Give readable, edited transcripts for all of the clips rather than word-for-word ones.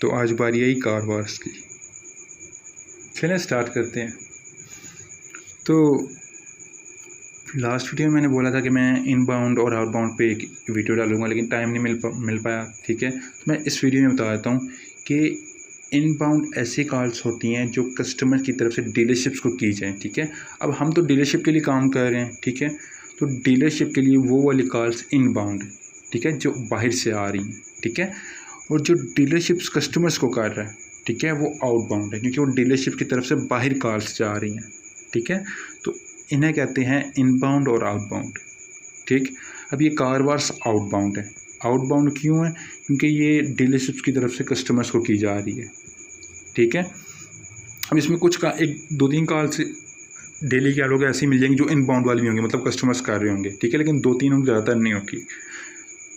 तो आज बारी आई कार वार्स की। चलें स्टार्ट करते हैं। तो लास्ट वीडियो में मैंने बोला था कि मैं इनबाउंड और आउटबाउंड पे एक वीडियो डालूंगा, लेकिन टाइम नहीं मिल पाया। ठीक है, तो मैं इस वीडियो में बता देता हूँ कि इनबाउंड ऐसी कॉल्स होती हैं जो कस्टमर की तरफ से डीलरशिप्स को की जाएँ। ठीक है, अब हम तो डीलरशिप के लिए काम कर रहे हैं। ठीक है, तो डीलरशिप के लिए वो वाली कॉल्स इनबाउंड, ठीक है, जो बाहर से आ रही हैं। ठीक है, और जो डीलरशिप्स कस्टमर्स को कर रहा है, ठीक है, वो आउटबाउंड है, क्योंकि वो डीलरशिप की तरफ से बाहर कॉल्स जा रही हैं। ठीक है, तो इन्हें कहते हैं इनबाउंड और आउटबाउंड। ठीक, अब ये कार वार्स आउटबाउंड है। आउटबाउंड क्यों है? क्योंकि ये डीलरशिप्स की तरफ से कस्टमर्स को की जा रही है। ठीक है, अब इसमें कुछ का एक दो तीन कॉल्स डेली के लोग ऐसी मिल जाएंगी जो इनबाउंड वाली भी होंगी, मतलब कस्टमर्स कर रहे होंगे। ठीक है, लेकिन दो तीन होंगी, ज़्यादातर नहीं होगी।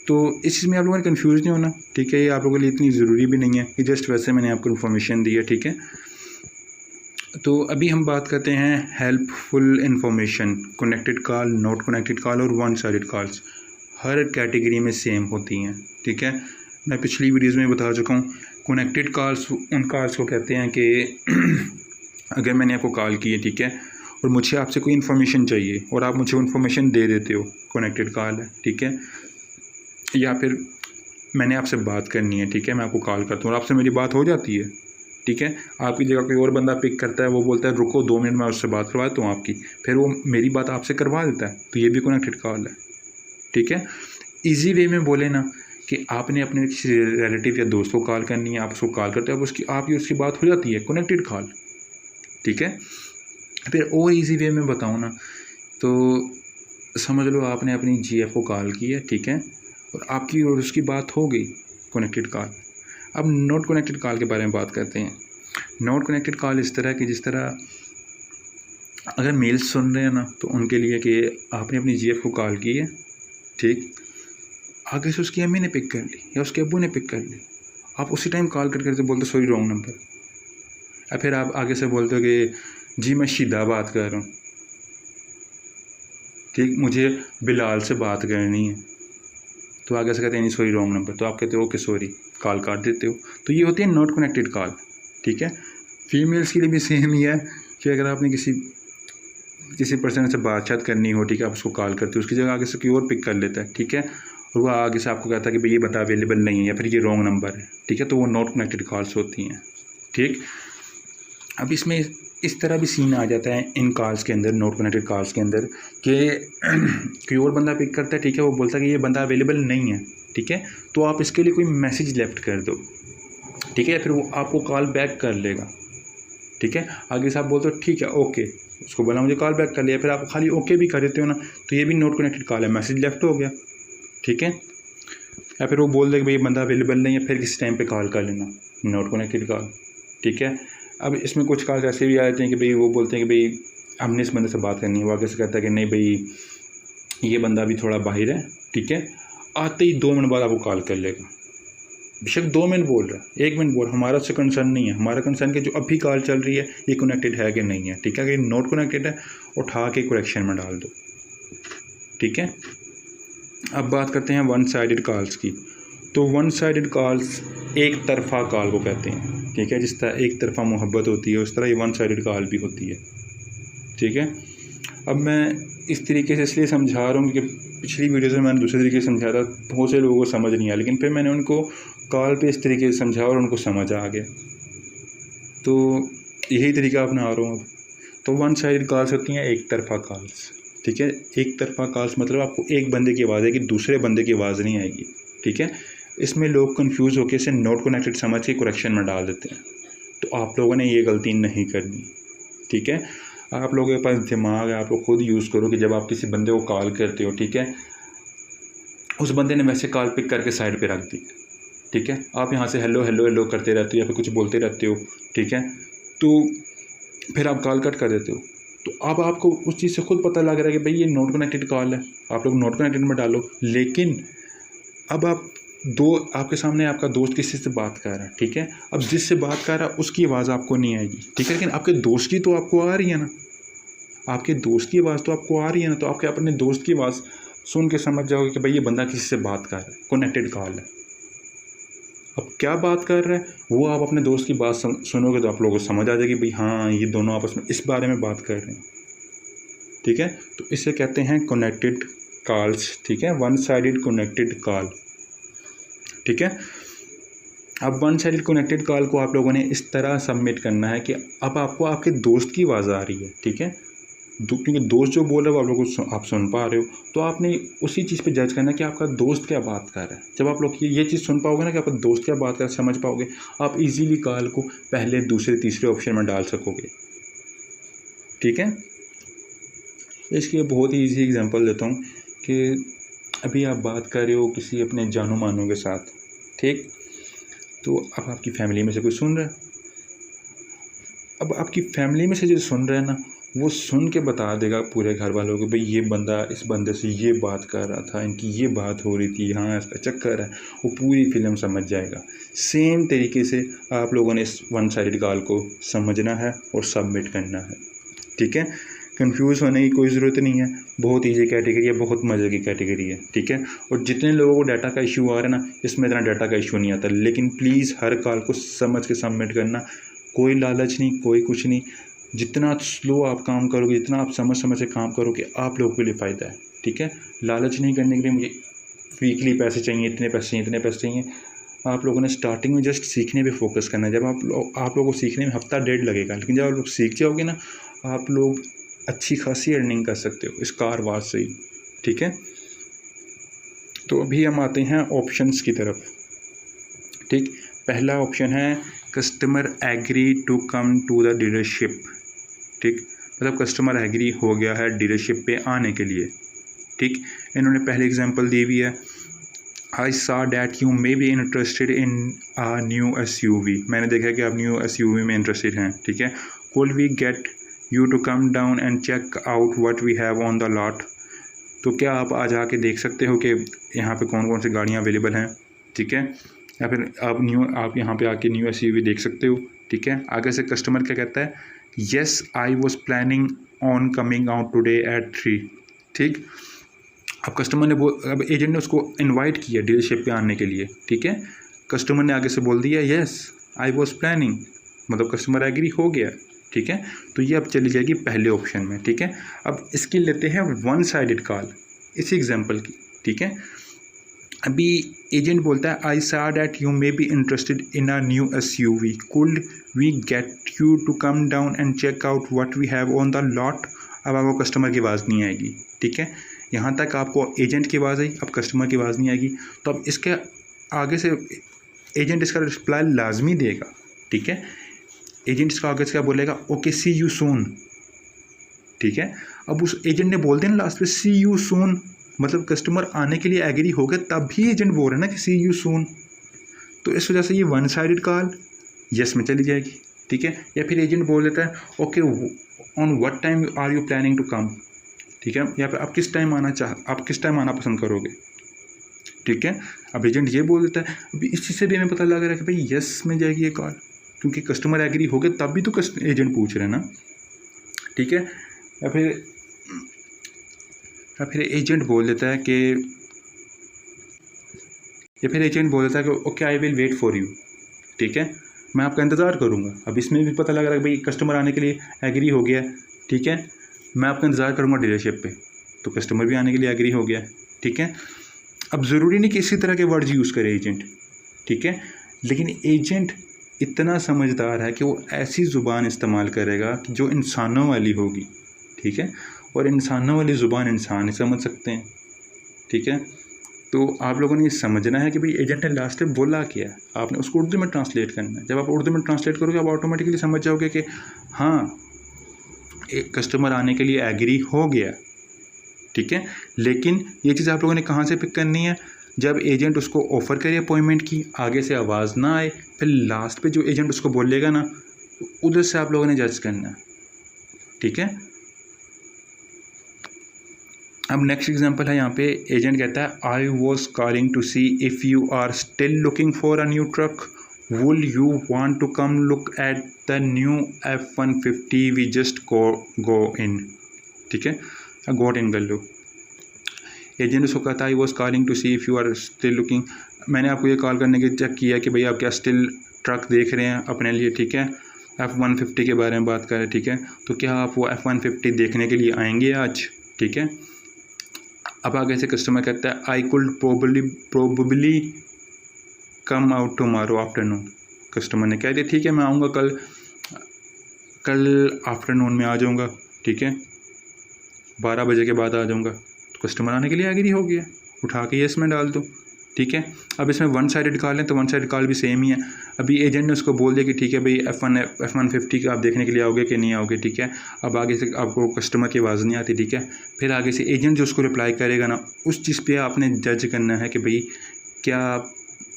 तो इस चीज़ में आप लोगों ने कन्फ्यूज़ नहीं होना। ठीक है, ये आप लोगों के लिए इतनी ज़रूरी भी नहीं है कि जस्ट वैसे मैंने आपको इन्फॉर्मेशन दी है। ठीक है, तो अभी हम बात करते हैं helpful information, connected call, not connected call और वन साइडेड कॉल्स हर कैटेगरी में सेम होती हैं। ठीक है, मैं पिछली वीडियोस में बता चुका हूँ। कनेक्टेड कॉल्स उन कॉल्स को कहते हैं कि अगर मैंने आपको कॉल की है, ठीक है, और मुझे आपसे कोई इन्फॉर्मेशन चाहिए और आप मुझे इन्फॉर्मेशन दे देते हो, कनेक्टेड कॉल है। ठीक है, या फिर मैंने आपसे बात करनी है, ठीक है, मैं आपको कॉल करता हूँ और आपसे मेरी बात हो जाती है। ठीक है, आपकी जगह कोई और बंदा पिक करता है, वो बोलता है रुको 2 मिनट मैं उससे बात करवा देता हूँ आपकी, फिर वो मेरी बात आपसे करवा देता है, तो ये भी कनेक्टेड कॉल है। ठीक है, इजी वे में बोले ना कि आपने अपने किसी रिलेटिव या दोस्त को कॉल करनी है, आप उसको कॉल करते हैं, आप उसकी बात हो जाती है, कनेक्टेड कॉल। ठीक है, फिर और इजी वे में बताऊँ ना, तो समझ लो आपने अपनी जीएफ को कॉल की है, ठीक है, और आपकी और उसकी बात हो गई, कनेक्टेड कॉल। अब नॉट कनेक्टेड कॉल के बारे में बात करते हैं। नॉट कनेक्टेड कॉल इस तरह की, जिस तरह अगर मेल्स सुन रहे हैं ना, तो उनके लिए कि आपने अपनी जीएफ को कॉल की है, ठीक, आगे से उसकी अम्मी ने पिक कर ली या उसके अब्बू ने पिक कर ली, आप उसी टाइम कॉल करके बोलते सॉरी रॉन्ग नंबर, या फिर आप आगे से बोलते हो कि जी मैं शीदा बात कर रहा हूँ, ठीक, मुझे बिलाल से बात करनी है, तो आगे से कहते हैं नहीं सॉरी रॉन्ग नंबर, तो आप कहते हो ओके सॉरी, कॉल काट देते हो। तो ये होती है नॉट कनेक्टेड कॉल। ठीक है, फीमेल्स के लिए भी सेम ही है कि अगर आपने किसी पर्सन से बातचीत करनी हो, ठीक है, आप उसको कॉल करते हो, उसकी जगह आगे से कोई और पिक कर लेता है, ठीक है, और वह आगे से आपको कहता है कि भाई ये बता अवेलेबल नहीं है या फिर ये रॉन्ग नंबर है, ठीक है, तो वो नॉट कनेक्टेड कॉल्स होती हैं। ठीक, अब इसमें इस तरह भी सीन आ जाता है इन कॉल्स के अंदर, नॉट कनेक्टेड कॉल्स के अंदर, कि कोई और बंदा पिक करता है, ठीक है, वो बोलता है कि ये बंदा अवेलेबल नहीं है, ठीक है, तो आप इसके लिए कोई मैसेज लेफ्ट कर दो, ठीक है, फिर वो आपको कॉल बैक कर लेगा। ठीक है, आगे से आप बोलते हो ठीक है ओके, उसको बोला मुझे कॉल बैक कर लिया, फिर आप खाली ओके भी कर देते हो ना, तो ये भी नॉट कनेक्टेड कॉल है, मैसेज लेफ्ट हो गया। ठीक है, या फिर वो बोल दे कि भाई ये बंदा अवेलेबल नहीं है, फिर किसी टाइम पे कॉल कर लेना, नॉट कनेक्टेड कॉल। ठीक है, अब इसमें कुछ कॉल्स ऐसे भी आ जाते हैं कि भाई वो बोलते हैं कि भाई हमने इस बंदे से बात करनी है, वो आगे से कहता है कि नहीं भाई ये बंदा भी थोड़ा बाहर है, ठीक है, आते ही 2 मिनट बाद आपको कॉल कर लेगा, बेशक 2 मिनट बोल रहा है, 1 मिनट बोल, हमारा उससे कंसर्न नहीं है, हमारा कंसर्न कि जो अभी कॉल चल रही है ये कनेक्टेड है कि नहीं है। ठीक है, अगर नॉट कनेक्टेड है उठा के करेक्शन में डाल दो। ठीक है, अब बात करते हैं वन साइडेड कॉल्स की। तो वन साइडेड कॉल्स एक तरफा कॉल को कहते हैं। ठीक है, जिस तरह एक तरफा मोहब्बत होती है उस तरह ये वन साइडेड कॉल भी होती है। ठीक है, अब मैं इस तरीके से इसलिए समझा रहा हूँ कि पिछली वीडियो से मैंने दूसरे तरीके से समझा था, बहुत से लोगों को समझ नहीं आया, लेकिन फिर मैंने उनको कॉल पे इस तरीके से समझा और उनको समझ आ गया, तो यही तरीका अपना रहा हूँ अब। तो वन साइडेड कॉल्स होती हैं एक तरफा कॉल्स। ठीक है, एक तरफा कॉल्स मतलब आपको एक बंदे की आवाज़ आएगी, दूसरे बंदे की आवाज़ नहीं आएगी। ठीक है, इसमें लोग कंफ्यूज होकर इसे नॉट कनेक्टेड समझ के करेक्शन में डाल देते हैं, तो आप लोगों ने ये गलती नहीं करनी। ठीक है, आप लोगों के पास दिमाग है, आप लोग खुद यूज़ करो कि जब आप किसी बंदे को कॉल करते हो, ठीक है, उस बंदे ने वैसे कॉल पिक करके साइड पे रख दी, ठीक है, आप यहाँ से हेलो हेलो हेलो करते रहते हो या फिर कुछ बोलते रहते हो, ठीक है, तो फिर आप कॉल कट कर देते हो, तो अब आपको उस चीज़ से खुद पता लग रहा है कि भाई ये नॉट कनेक्टेड कॉल है, आप लोग नॉट कनेक्टेड में डालो। लेकिन अब आपके सामने आपका दोस्त किसी से बात कर रहा है, ठीक है, अब जिससे बात कर रहा है उसकी आवाज़ आपको नहीं आएगी, ठीक है, लेकिन आपके दोस्त की तो आपको आ रही है ना, आपके दोस्त की आवाज़ तो आपको आ रही है ना, तो आपके अपने दोस्त की आवाज़ सुन के समझ जाओगे कि भाई ये बंदा किसी से बात कर रहा है, कनेक्टेड कॉल है। अब क्या बात कर रहा है वो आप अपने दोस्त की बात सुनोगे तो आप लोगों को समझ आ जाएगी भाई हाँ ये दोनों आपस में इस बारे में बात कर रहे हैं, ठीक है। तो इसे कहते हैं कनेक्टेड कॉल्स, ठीक है, वन साइडेड कनेक्टेड कॉल, ठीक है। अब वन साइडेड कनेक्टेड कॉल को आप लोगों ने इस तरह सबमिट करना है कि अब आपको आपके दोस्त की आवाज़ आ रही है, ठीक है, क्योंकि दोस्त जो बोल रहे हो आप लोगों को आप सुन पा रहे हो, तो आपने उसी चीज़ पे जज करना है कि आपका दोस्त क्या बात कर रहा है। जब आप लोग ये चीज़ सुन पाओगे ना कि आपका दोस्त क्या बात कर रहा है, समझ पाओगे, आप इजीली कॉल को पहले दूसरे तीसरे ऑप्शन में डाल सकोगे, ठीक है। इसके लिए बहुत ही ईजी एग्जांपल देता हूँ कि अभी आप बात कर रहे हो किसी अपने जानो मानो के साथ, ठीक, तो अब आपकी फैमिली में से कोई सुन रहा है, अब आपकी फैमिली में से जो सुन रहा है ना वो सुन के बता देगा पूरे घर वालों को भाई ये बंदा इस बंदे से ये बात कर रहा था, इनकी ये बात हो रही थी, हाँ इसका चक्कर है, वो पूरी फिल्म समझ जाएगा। सेम तरीके से आप लोगों ने इस वन साइडेड कॉल को समझना है और सबमिट करना है, ठीक है। कंफ्यूज होने की कोई ज़रूरत नहीं है, बहुत ईजी कैटेगरी है, बहुत मज़े की कैटेगरी है, ठीक है। और जितने लोगों को डाटा का इशू आ रहा है ना इसमें इतना डाटा का इशू नहीं आता, लेकिन प्लीज़ हर कॉल को समझ के सबमिट करना, कोई लालच नहीं, कोई कुछ नहीं। जितना स्लो आप काम करोगे, जितना आप समझ के काम करोगे, आप लोगों के लिए फ़ायदा है, ठीक है। लालच नहीं करने के लिए मुझे वीकली पैसे चाहिए, इतने पैसे चाहिए, इतने पैसे चाहिए। आप लोगों ने स्टार्टिंग में जस्ट सीखने पे फोकस करना है। जब आप लोगों को सीखने में हफ्ता डेढ़ लगेगा, लेकिन जब आप लोग सीख जाओगे ना आप लोग अच्छी खासी अर्निंग कर सकते हो इस कारवार से ही, ठीक है। तो अभी हम आते हैं ऑप्शंस की तरफ, ठीक। पहला ऑप्शन है customer agree to come to the dealership, ठीक, मतलब कस्टमर एग्री हो गया है डीलरशिप पे आने के लिए, ठीक। इन्होंने पहले एग्जांपल दी हुई है, I saw that you may be interested in a new SUV, मैंने देखा कि आप न्यू SUV में इंटरेस्टेड हैं, ठीक है। Could we get you to come down and check out what we have on the lot, तो क्या आप आज आके देख सकते हो कि यहाँ पे कौन कौन सी गाड़ियाँ अवेलेबल हैं, ठीक है, या फिर आप यहाँ पे आके न्यू SUV देख सकते हो, ठीक है। आगे से कस्टमर क्या कहता है, yes I was planning on coming out today at 3, ठीक। अब कस्टमर ने अब एजेंट ने उसको इनवाइट किया डीलरशिप पे आने के लिए, ठीक है। कस्टमर ने आगे से बोल दिया येस आई वॉज प्लानिंग, मतलब कस्टमर एग्री हो गया, ठीक है। तो ये अब चली जाएगी पहले ऑप्शन में, ठीक है। अब इसकी लेते हैं वन साइडेड कॉल इसी एग्जांपल की, ठीक है। अभी एजेंट बोलता है I saw that you may be interested in a new SUV, could we get you to come down and check out what we have on the lot. अब आपको customer की आवाज़ नहीं आएगी, ठीक है। यहाँ तक आपको एजेंट की आवाज़ आई, अब कस्टमर की आवाज़ नहीं आएगी, तो अब इसके आगे से एजेंट इसका रिप्लाई लाजमी देगा, ठीक है। एजेंट इसका आगे से क्या बोलेगा, ओके सी यू सून, ठीक है। अब उस एजेंट ने बोल दिया ना लास्ट पे सी यू सून, मतलब कस्टमर आने के लिए एग्री हो गया, तब भी एजेंट बोल रहा है ना कि सी यू सून, तो इस वजह से ये वन साइडेड कॉल यस में चली जाएगी, ठीक है। या फिर एजेंट बोल देता है okay on what time are you planning to come, ठीक है, या फिर आप किस टाइम आना पसंद करोगे, ठीक है। अब एजेंट ये बोल देता है, अभी इस चीज़ से भी हमें पता लग रहा है कि भाई यस में जाएगी ये कॉल, क्योंकि कस्टमर एग्री हो गया तब भी तो एजेंट पूछ रहे हैं ना, ठीक है। या फिर एजेंट बोल देता है कि okay I will wait for you, ठीक है, मैं आपका इंतज़ार करूँगा। अब इसमें भी पता लग रहा है भाई कस्टमर आने के लिए एग्री हो गया, ठीक है, मैं आपका इंतज़ार करूँगा डीलरशिप पे, तो कस्टमर भी आने के लिए एग्री हो गया, ठीक है। अब ज़रूरी नहीं कि इसी तरह के वर्ड्स यूज़ करे एजेंट, ठीक है, लेकिन एजेंट इतना समझदार है कि वो ऐसी ज़ुबान इस्तेमाल करेगा कि जो इंसानों वाली होगी, ठीक है, और इंसानों वाली ज़ुबान इंसान ही समझ सकते हैं, ठीक है। तो आप लोगों ने ये समझना है कि भाई एजेंट ने लास्ट में बोला क्या है, आपने उसको उर्दू में ट्रांसलेट करना है। जब आप उर्दू में ट्रांसलेट करोगे आप ऑटोमेटिकली समझ जाओगे कि हाँ एक कस्टमर आने के लिए एग्री हो गया, ठीक है। लेकिन ये चीज़ आप लोगों ने कहाँ से पिक करनी है, जब एजेंट उसको ऑफ़र करे अपॉइंटमेंट की, आगे से आवाज़ ना आए, फिर लास्ट पे जो एजेंट उसको बोलेगा ना उधर से आप लोगों ने जज करना है, ठीक है। अब नेक्स्ट एग्जांपल है, यहाँ पे एजेंट कहता है I was calling to see if you are still looking for a new truck, would you want to come look at the new F-150 we just go in, ठीक है, got in कर लो। Agent उसको कहता है, was calling to see if you are still looking, मैंने आपको ये call करने के चेक किया कि भाई आप क्या स्टिल ट्रक देख रहे हैं अपने लिए, ठीक है। F-150 के बारे में बात करें, ठीक है। तो क्या आप वो F-150 देखने के लिए आएंगे आज, ठीक है। अब आगे से कस्टमर कहता है I could probably come out tomorrow afternoon. Customer ने कह दिया ठीक है मैं आऊँगा कल आफ्टरनून में आ जाऊँगा, ठीक है, 12 बजे के बाद आ जाऊँगा। तो कस्टमर आने के लिए एग्री हो गया, उठा के येस में डाल दो, ठीक है। अब इसमें वन साइडेड कॉल है तो वन साइडेड कॉल भी सेम ही है। अभी एजेंट ने उसको बोल दिया कि ठीक है भाई F-150 का आप देखने के लिए आओगे कि नहीं आओगे, ठीक है। अब आगे से आपको कस्टमर की आवाज़ नहीं आती, ठीक है। फिर आगे से एजेंट जो उसको रिप्लाई करेगा ना, उस चीज़ पे आपने जज करना है कि भाई क्या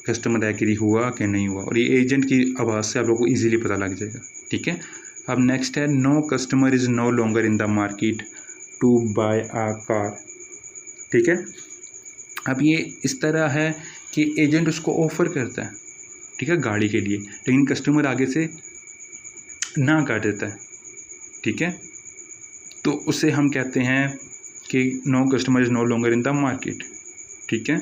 कस्टमर एग्री हुआ कि नहीं हुआ, और ये एजेंट की आवाज़ से आप लोगों को ईजिली पता लग जाएगा, ठीक है। अब नेक्स्ट है no customer is no longer in the market to buy a car, ठीक है। अब ये इस तरह है कि एजेंट उसको ऑफ़र करता है, ठीक है, गाड़ी के लिए, लेकिन कस्टमर आगे से ना कर देता है, ठीक है। तो उसे हम कहते हैं कि no customer is no longer in the market, ठीक है।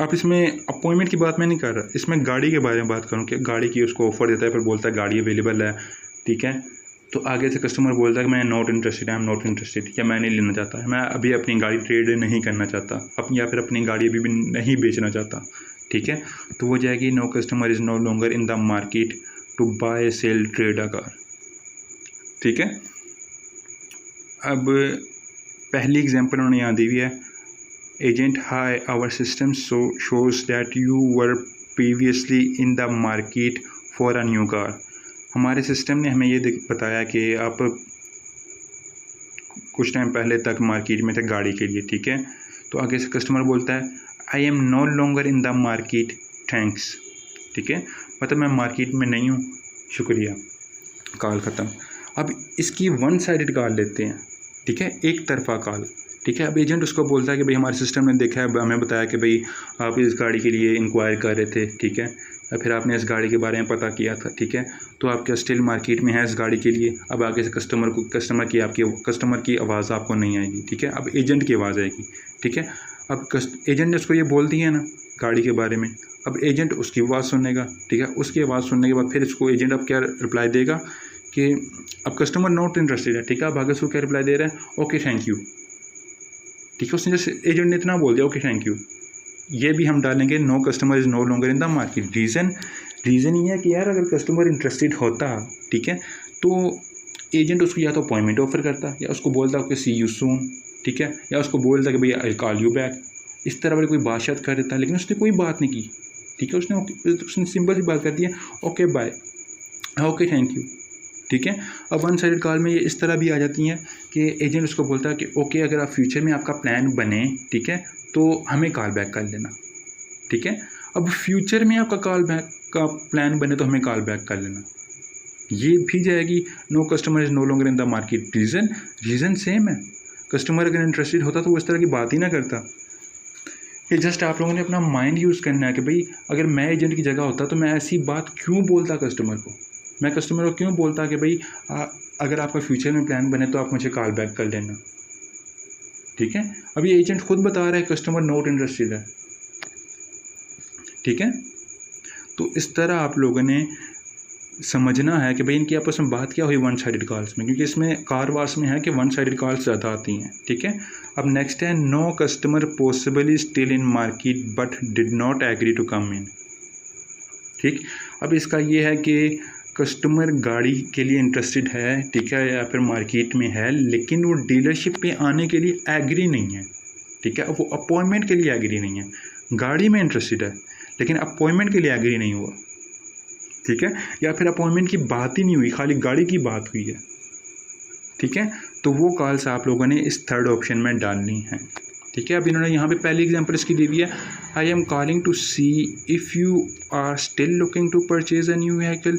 अब इसमें अपॉइंटमेंट की बात मैं नहीं कर रहा, इसमें गाड़ी के बारे में बात करूँ कि गाड़ी की उसको ऑफ़र देता है, फिर बोलता है गाड़ी अवेलेबल है, ठीक है। तो आगे से कस्टमर बोलता है कि मैं not interested, I am not interested, ठीक है, मैं नहीं लेना चाहता, मैं अभी अपनी गाड़ी ट्रेड नहीं करना चाहता या फिर अपनी गाड़ी अभी भी नहीं बेचना चाहता, ठीक है। तो वो जाएगी no customer is no longer in the market to buy sell trade a car, ठीक है। अब पहली एग्जांपल उन्होंने यहाँ दी हुई है, agent hi our system shows that you were previously in the market for a new car. हमारे सिस्टम ने हमें ये बताया कि आप कुछ टाइम पहले तक मार्केट में थे गाड़ी के लिए, ठीक है। तो आगे से कस्टमर बोलता है I am no longer in the market thanks, ठीक है, मतलब मैं मार्केट में नहीं हूँ, शुक्रिया, कॉल ख़त्म। अब इसकी वन साइडेड कॉल लेते हैं, ठीक है, एक तरफा कॉल, ठीक है। अब एजेंट उसको बोलता है कि भाई हमारे सिस्टम ने देखा है, हमें बताया कि भाई आप इस गाड़ी के लिए इंक्वायर कर रहे थे, ठीक है, फिर आपने इस गाड़ी के बारे में पता किया था, ठीक है, तो आपके स्टिल मार्केट में है इस गाड़ी के लिए। अब आगे से कस्टमर की आवाज़ आपको नहीं आएगी, ठीक है, अब एजेंट की आवाज़ आएगी, ठीक है। अब एजेंट ने उसको ये बोल दिया ना गाड़ी के बारे में, अब एजेंट उसकी आवाज़ सुनेगा, ठीक है, उसकी आवाज़ सुनने के बाद फिर इसको एजेंट अब क्या रिप्लाई देगा कि अब कस्टमर नॉट इंटरेस्टेड है, ठीक है। अब आगे उसको क्या रिप्लाई दे रहा है, ओके थैंक यू, ठीक है। उसने जैसे एजेंट ने इतना बोल दिया ओके थैंक यू, ये भी हम डालेंगे no customer is no longer in the market. Reason ये है कि यार अगर कस्टमर इंटरेस्टेड होता, ठीक है, तो एजेंट उसको या तो अपॉइंटमेंट ऑफर करता या उसको बोलता ओके सी यू सून, ठीक है, या उसको बोलता कि भैया आई कॉल यू बैक, इस तरह वाली कोई बात कर देता, लेकिन उसने कोई बात नहीं की, ठीक है। उसने सिंपल सी बात कर दी है okay bye, okay thank you, ठीक है। अब वन साइडेड कॉल में ये इस तरह भी आ जाती हैं कि एजेंट उसको बोलता है कि ओके अगर आप फ्यूचर में आपका प्लान बने, ठीक है, तो हमें कॉल बैक कर लेना, ठीक है। अब फ्यूचर में आपका कॉल बैक का प्लान बने तो हमें कॉल बैक कर लेना, ये भी जाएगी no customer is no longer in the market. Reason same है, कस्टमर अगर इंटरेस्टेड होता तो वो इस तरह की बात ही ना करता। ये जस्ट आप लोगों ने अपना माइंड यूज़ करना है कि भाई अगर मैं एजेंट की जगह होता तो मैं ऐसी बात क्यों बोलता कस्टमर को, मैं कस्टमर को क्यों बोलता कि भाई अगर आपका फ्यूचर में प्लान बने तो आप मुझे कॉल बैक कर लेना, ठीक है। अभी एजेंट खुद बता रहा है कस्टमर नॉट इंटरेस्टेड है, ठीक है। तो इस तरह आप लोगों ने समझना है कि भाई इनकी आपस में बात क्या हुई वन साइडेड कॉल्स में, क्योंकि इसमें कारवास में है कि वन साइडेड कॉल्स ज़्यादा आती हैं, ठीक है। अब नेक्स्ट है no customer possibly still in market but did not agree to come in, ठीक। अब इसका ये है कि कस्टमर गाड़ी के लिए इंटरेस्टेड है, ठीक है, या फिर मार्केट में है, लेकिन वो डीलरशिप पे आने के लिए एग्री नहीं है, ठीक है। अब वो अपॉइंटमेंट के लिए एग्री नहीं है, गाड़ी में इंटरेस्टेड है लेकिन अपॉइंटमेंट के लिए एग्री नहीं हुआ, ठीक है, या फिर अपॉइंटमेंट की बात ही नहीं हुई, खाली गाड़ी की बात हुई है, ठीक है। तो वो कॉल्स आप लोगों ने इस थर्ड ऑप्शन में डालनी है, ठीक है। अब इन्होंने यहाँ पे पहली एग्जांपल इसकी दी हुई है, I am calling to see if you are still looking to purchase a new vehicle.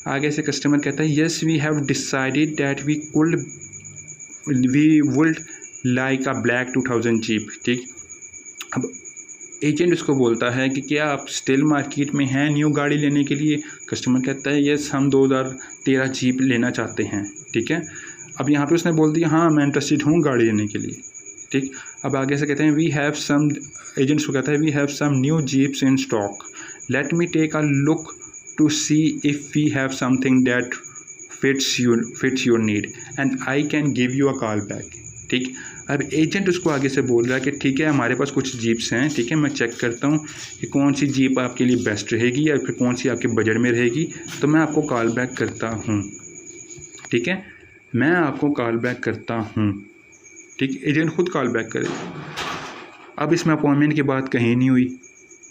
आगे से कस्टमर कहता है yes we have decided that we would like a black 2000 Jeep, ठीक। अब एजेंट उसको बोलता है कि क्या आप स्टिल मार्केट में हैं न्यू गाड़ी लेने के लिए। कस्टमर कहता है येस हम 2013 जीप लेना चाहते हैं, ठीक है। अब यहाँ पे उसने बोल दिया हाँ मैं इंटरेस्टेड हूँ गाड़ी लेने के लिए, ठीक। अब आगे से कहते हैं वी हैव सम, एजेंट्स को कहता है we have some new Jeeps in stock, let me take a look to see if we have something that fits your need and I can give you a call back. ठीक। अब agent उसको आगे से बोल रहा है कि ठीक है हमारे पास कुछ जीप्स हैं, ठीक है मैं चेक करता हूँ कि कौन सी जीप आपके लिए बेस्ट रहेगी या फिर कौन सी आपके बजट में रहेगी, तो मैं आपको कॉल बैक करता हूँ। ठीक है, मैं आपको कॉल बैक करता हूँ। ठीक, एजेंट खुद कॉल बैक करे। अब इसमें अपॉइंटमेंट की बात कहीं नहीं हुई।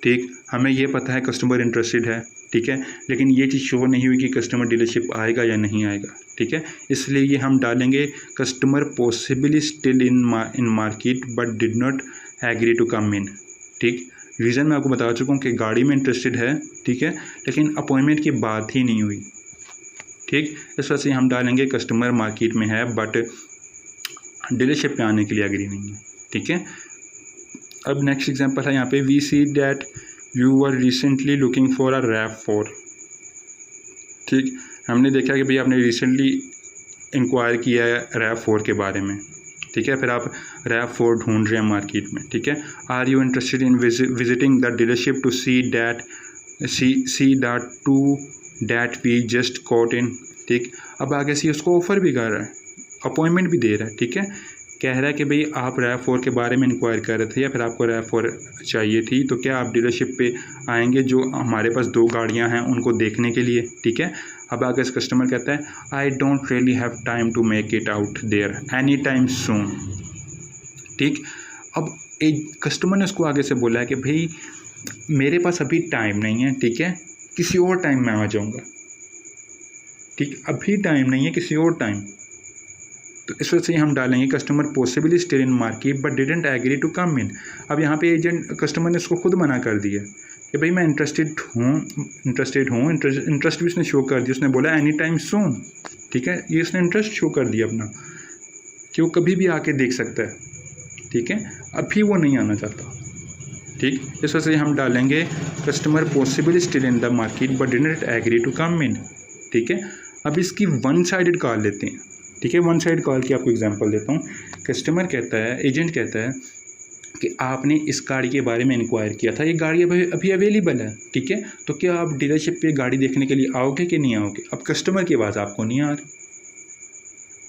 ठीक, हमें ये पता है कस्टमर इंटरेस्टेड है, ठीक है, लेकिन ये चीज़ शो नहीं हुई कि कस्टमर डीलरशिप आएगा या नहीं आएगा। ठीक है, इसलिए ये हम डालेंगे customer possibly still in market but did not agree to come in. ठीक, रीज़न मैं आपको बता चुका हूँ कि गाड़ी में इंटरेस्टेड है, ठीक है, लेकिन अपॉइंटमेंट की बात ही नहीं हुई। ठीक, इस वजह से हम डालेंगे कस्टमर मार्केट में है बट डीलरशिप पे आने के लिए एग्री नहीं है। ठीक है, अब नेक्स्ट एग्जांपल है यहाँ पे we see that you are recently looking for a RAV4। ठीक, हमने देखा कि भाई आपने रिसेंटली इंक्वायर किया है RAV4 के बारे में। ठीक है, फिर आप RAV4 ढूंढ रहे हैं मार्केट में। ठीक है, are you interested in visiting the dealership to see that to that we just caught in. ठीक, अब आगे से उसको ऑफ़र भी कर रहा है, अपॉइंटमेंट भी दे रहा है। ठीक है, कह रहा है कि भाई आप RAV4 के बारे में इंक्वायर कर रहे थे या फिर आपको RAV4 चाहिए थी, तो क्या आप डीलरशिप पे आएंगे जो हमारे पास 2 गाड़ियां हैं उनको देखने के लिए। ठीक है, अब आगे इस कस्टमर कहता है I don't really have time to make it out there any time soon. ठीक, अब एक कस्टमर ने उसको आगे से बोला है कि भाई मेरे पास अभी टाइम नहीं है, ठीक है, किसी और टाइम में आ जाऊँगा। ठीक, अभी टाइम नहीं है, किसी और टाइम। तो इस वजह से हम डालेंगे customer possibly still in market but didn't agree to come in. अब यहाँ पे एजेंट कस्टमर ने उसको खुद मना कर दिया कि भाई मैं इंटरेस्टेड हूँ, इंटरेस्ट भी उसने शो कर दिया। उसने बोला एनी टाइम सून। ठीक है, ये उसने इंटरेस्ट शो कर दिया अपना कि वो कभी भी आके देख सकता है। ठीक है, अभी वो नहीं आना चाहता। ठीक, इस वजह से हम डालेंगे customer possibly still in the market but didn't agree to come in. ठीक है, अब इसकी वन साइडेड कॉल लेते हैं। ठीक है, वन साइड कॉल की आपको एग्जांपल देता हूँ। कस्टमर कहता है, एजेंट कहता है कि आपने इस गाड़ी के बारे में इंक्वायर किया था, ये गाड़ी अभी अवेलेबल है। ठीक है, तो क्या आप डीलरशिप पे गाड़ी देखने के लिए आओगे कि नहीं आओगे। अब कस्टमर की आवाज़ आपको नहीं आ रही।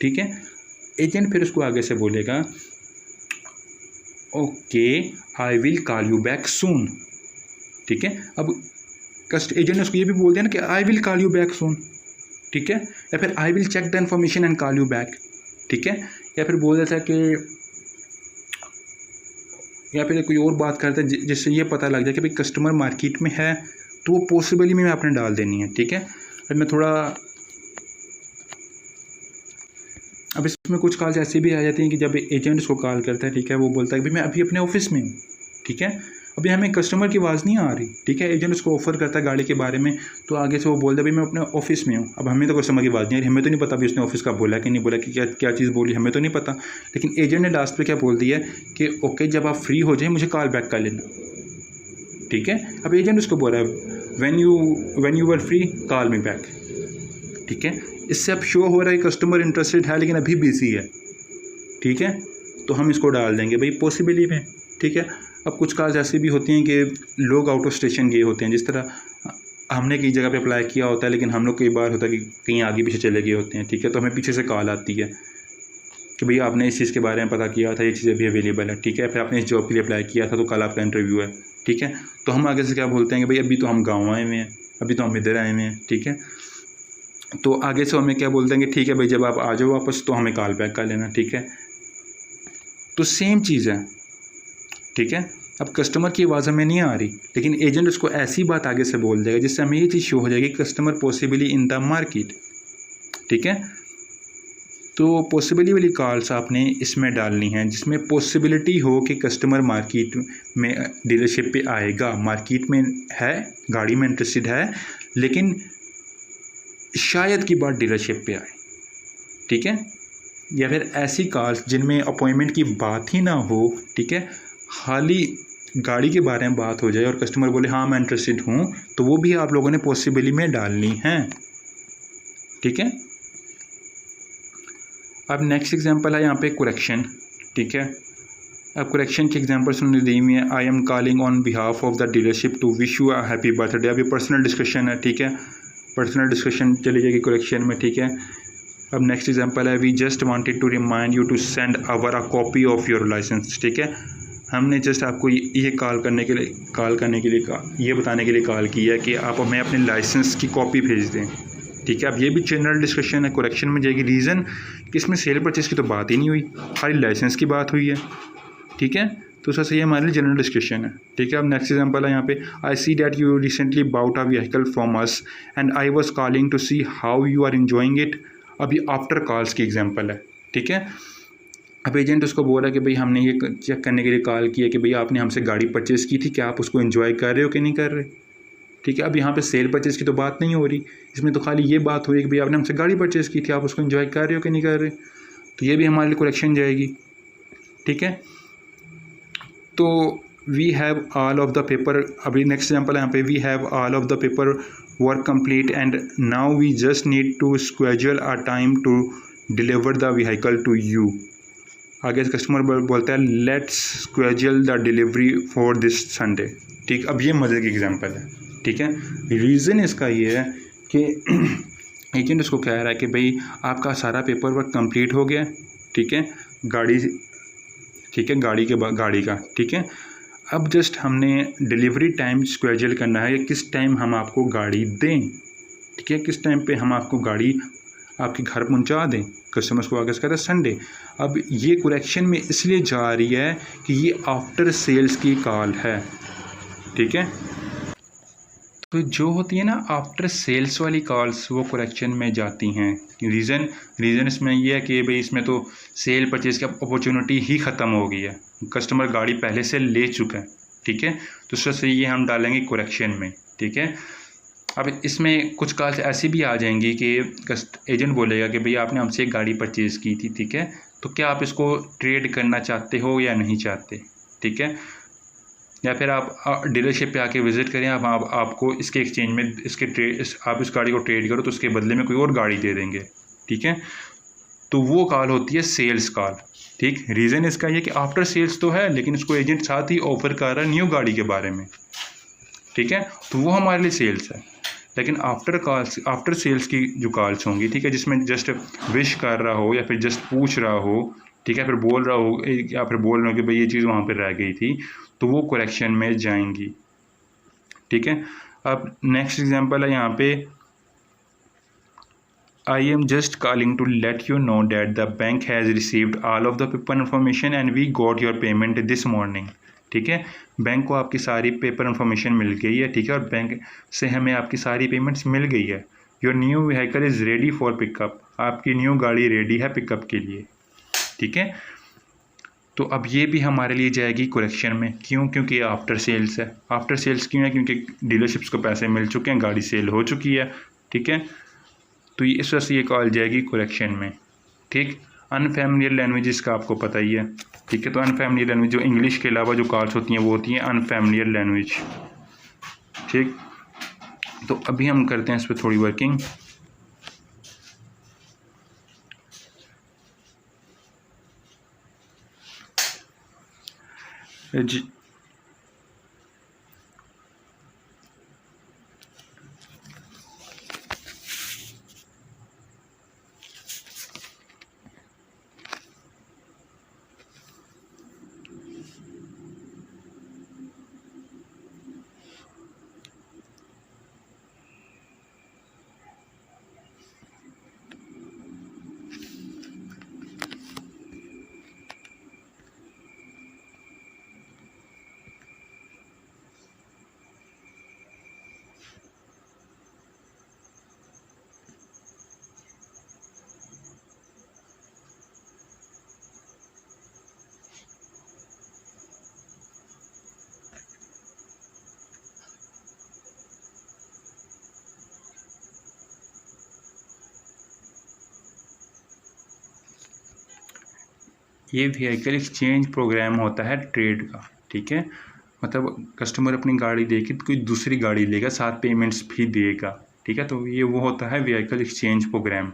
ठीक है, एजेंट फिर उसको आगे से बोलेगा okay I will call you back soon. ठीक है, अब एजेंट ने उसको ये भी बोल दिया ना कि I will call you back soon. ठीक है, या फिर I will check the information and call you back. ठीक है, या फिर बोल देता है कि, या फिर कोई और बात करता है जिससे ये पता लग जाए कि भाई कस्टमर मार्केट में है, तो वो पॉसिबली में आपने डाल देनी है। ठीक है, अब इसमें कुछ कॉल्स ऐसी भी आ जाती हैं कि जब एजेंट उसको कॉल करता है, ठीक है, वो बोलता है कि भाई मैं अभी अपने ऑफिस में हूँ। ठीक है, अभी हमें कस्टमर की आवाज़ नहीं आ रही। ठीक है, एजेंट उसको ऑफर करता है गाड़ी के बारे में, तो आगे से वो बोलता है भाई मैं अपने ऑफिस में हूँ। अब हमें तो कस्टमर की आवाज़ नहीं आ रही, हमें तो नहीं पता भी उसने ऑफिस का बोला कि नहीं बोला, कि क्या चीज़ बोली, हमें तो नहीं पता। लेकिन एजेंट ने लास्ट पे क्या बोल दिया कि ओके जब आप फ्री हो जाए मुझे कॉल बैक कर लेना। ठीक है, अब एजेंट उसको बोल रहा है when you were free call me back. ठीक है, इससे अब शो हो रहा है कस्टमर इंटरेस्टेड है लेकिन अभी बिजी है। ठीक है, तो हम इसको डाल देंगे भाई पॉसिबली में। ठीक है, अब कुछ कॉल्स ऐसी भी होती हैं कि लोग आउट ऑफ स्टेशन गए होते हैं, जिस तरह हमने कई जगह पे अप्लाई किया होता है लेकिन हम लोग कई बार होता है कि कहीं आगे पीछे चले गए होते हैं। ठीक है, तो हमें पीछे से कॉल आती है कि भाई आपने इस चीज़ के बारे में पता किया था, ये चीज़ अभी अवेलेबल है। ठीक है, फिर आपने इस जॉब के लिए अप्लाई किया था तो कल आपका इंटरव्यू है। ठीक है, तो हम आगे से क्या बोलते हैं कि भाई अभी तो हम गाँव आए हुए हैं, अभी तो हम इधर आए हुए हैं। ठीक है, तो आगे से हमें क्या बोलते हैं कि ठीक है भाई जब आप आ जाओ वापस तो हमें कॉल बैक कर लेना। ठीक है, तो सेम चीज़ है। ठीक है, अब कस्टमर की आवाज़ हमें नहीं आ रही, लेकिन एजेंट उसको ऐसी बात आगे से बोल देगा जिससे हमें ये चीज़ शो हो जाएगी customer possibly in the market. ठीक है, तो पॉसिबली वाली कॉल्स आपने इसमें डालनी है जिसमें पॉसिबिलिटी हो कि कस्टमर मार्केट में डीलरशिप पे आएगा, मार्केट में है, गाड़ी में इंटरेस्टेड है, लेकिन शायद की बात डीलरशिप पे आए। ठीक है, या फिर ऐसी कॉल्स जिनमें अपॉइंटमेंट की बात ही ना हो। ठीक है, खाली गाड़ी के बारे में बात हो जाए और कस्टमर बोले हाँ मैं इंटरेस्टेड हूँ, तो वो भी आप लोगों ने पॉसिबली में डालनी है। ठीक है, अब नेक्स्ट एग्जांपल है यहाँ पे करेक्शन। ठीक है, अब करेक्शन की एग्जांपल्स उन्होंने दी हुई है। I am calling on behalf of the dealership to wish you a happy birthday. अब ये पर्सनल डिस्कशन है, ठीक है, पर्सनल डिस्कशन चली जाएगी करेक्शन में, ठीक है। अब नेक्स्ट एग्जांपल है, we just wanted to remind you to send our a copy of your licence, ठीक है। हमने जस्ट आपको ये कॉल करने के लिए ये बताने के लिए कॉल किया कि आप हमें अपने लाइसेंस की कॉपी भेज दें, ठीक है। अब ये भी जनरल डिस्कशन है, करेक्शन में जाएगी। रीज़न कि इसमें सेल परचेज की तो बात ही नहीं हुई, खाली लाइसेंस की बात हुई है, ठीक है। तो उसका सही हमारे लिए जनरल डिस्कशन है, ठीक है। अब नेक्स्ट एग्जांपल है यहाँ पे, I see that you recently bought a vehicle from us and I was calling to see how you are enjoying it. अभी आफ्टर कॉल्स की एग्जांपल है, ठीक है। अब एजेंट उसको बोल रहा है कि भाई हमने ये चेक करने के लिए कॉल किया कि भाई आपने हमसे गाड़ी परचेज़ की थी, क्या आप उसको एंजॉय कर रहे हो कि नहीं कर रहे, ठीक है। अब यहाँ पे सेल परचेज़ की तो बात नहीं हो रही, इसमें तो खाली ये बात हो रही है कि भाई आपने हमसे गाड़ी परचेज़ की थी, आप उसको एंजॉय कर रहे हो कि नहीं कर रहे। तो ये भी हमारे लिए करेक्शन जाएगी, ठीक है। तो we have all of the paper, अभी नेक्स्ट एग्जांपल है यहाँ पे, we have all of the paperwork complete and now we just need to schedule a time to deliver the vehicle to you. आगे customer बोलता है let's schedule the delivery for this Sunday, ठीक। अब ये मज़े की example है, ठीक है। रीज़न इसका ये है कि एजेंट उसको कह रहा है कि भाई आपका सारा पेपर वर्क कंप्लीट हो गया, ठीक है, गाड़ी, ठीक है, गाड़ी का, ठीक है। अब जस्ट हमने डिलीवरी टाइम स्केड्यूल करना है, किस टाइम हम आपको गाड़ी दें, ठीक है, किस टाइम पे हम आपको गाड़ी आपके घर पहुंचा दें। कस्टमर्स को आगे कहता है संडे। अब ये करेक्शन में इसलिए जा रही है कि ये आफ्टर सेल्स की कॉल है, ठीक है। तो जो होती है ना आफ्टर सेल्स वाली कॉल्स, वो करेक्शन में जाती हैं। रीज़न इसमें यह है कि भाई इसमें तो सेल परचेज़ की अपॉर्चुनिटी ही ख़त्म हो गई है, कस्टमर गाड़ी पहले से ले चुका है, ठीक है। तो उससे ये हम डालेंगे करेक्शन में, ठीक है। अब इसमें कुछ कॉल्स ऐसी भी आ जाएंगी कि एजेंट बोलेगा कि भैया आपने हमसे एक गाड़ी परचेज़ की थी, ठीक है, तो क्या आप इसको ट्रेड करना चाहते हो या नहीं चाहते, ठीक है। या फिर आप डीलरशिप पे आके विज़िट करें, आपको इसके एक्सचेंज में आप इस गाड़ी को ट्रेड करो तो उसके बदले में कोई और गाड़ी दे देंगे, ठीक है। तो वो कॉल होती है सेल्स कॉल, ठीक। रीज़न इसका ये कि आफ्टर सेल्स तो है, लेकिन इसको एजेंट साथ ही ऑफर कर रहा है न्यू गाड़ी के बारे में, ठीक है। तो वो हमारे लिए सेल्स है। लेकिन आफ्टर सेल्स की जो कॉल्स होंगी, ठीक है, जिसमें जस्ट विश कर रहा हो या फिर जस्ट पूछ रहा हो, ठीक है, फिर बोल रहा हो या फिर बोल रहा हो कि भाई ये चीज़ वहाँ पर रह गई थी, तो वो करेक्शन में जाएंगी, ठीक है। अब नेक्स्ट एग्जांपल है यहाँ पे, I am just calling to let you know that the bank has received all of the paper information and we got your payment this morning, ठीक है। बैंक को आपकी सारी पेपर इन्फॉर्मेशन मिल गई है, ठीक है, और बैंक से हमें आपकी सारी पेमेंट्स मिल गई है। Your new vehicle is ready for pickup, आपकी न्यू गाड़ी रेडी है पिकअप के लिए, ठीक है। तो अब ये भी हमारे लिए जाएगी करेक्शन में, क्यों, क्योंकि ये आफ्टर सेल्स है। आफ्टर सेल्स क्यों है, क्योंकि डीलरशिप्स को पैसे मिल चुके हैं, गाड़ी सेल हो चुकी है, ठीक है। तो ये इस वजह से ये कॉल जाएगी करेक्शन में, ठीक। अनफेमिलियर लैंग्वेजेस का आपको पता ही है, ठीक है। तो अनफेमिलियर लैंग्वेज जो इंग्लिश के अलावा जो कॉल्स होती हैं वो होती हैं अनफेमिलियर लैंग्वेज, ठीक। तो अभी हम करते हैं इस पर थोड़ी वर्किंग। ये व्हीकल एक्सचेंज प्रोग्राम होता है ट्रेड का, ठीक है। मतलब कस्टमर अपनी गाड़ी देके कोई दूसरी गाड़ी लेगा, साथ पेमेंट्स भी देगा, ठीक है। तो ये वो होता है व्हीकल एक्सचेंज प्रोग्राम।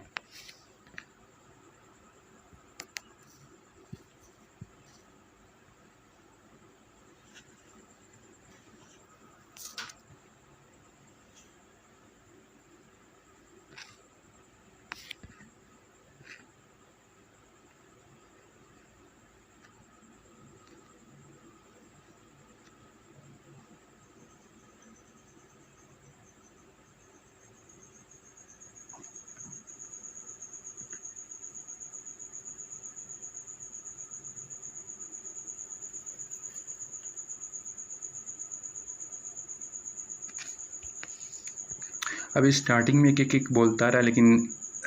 अभी स्टार्टिंग में एक एक बोलता रहा, लेकिन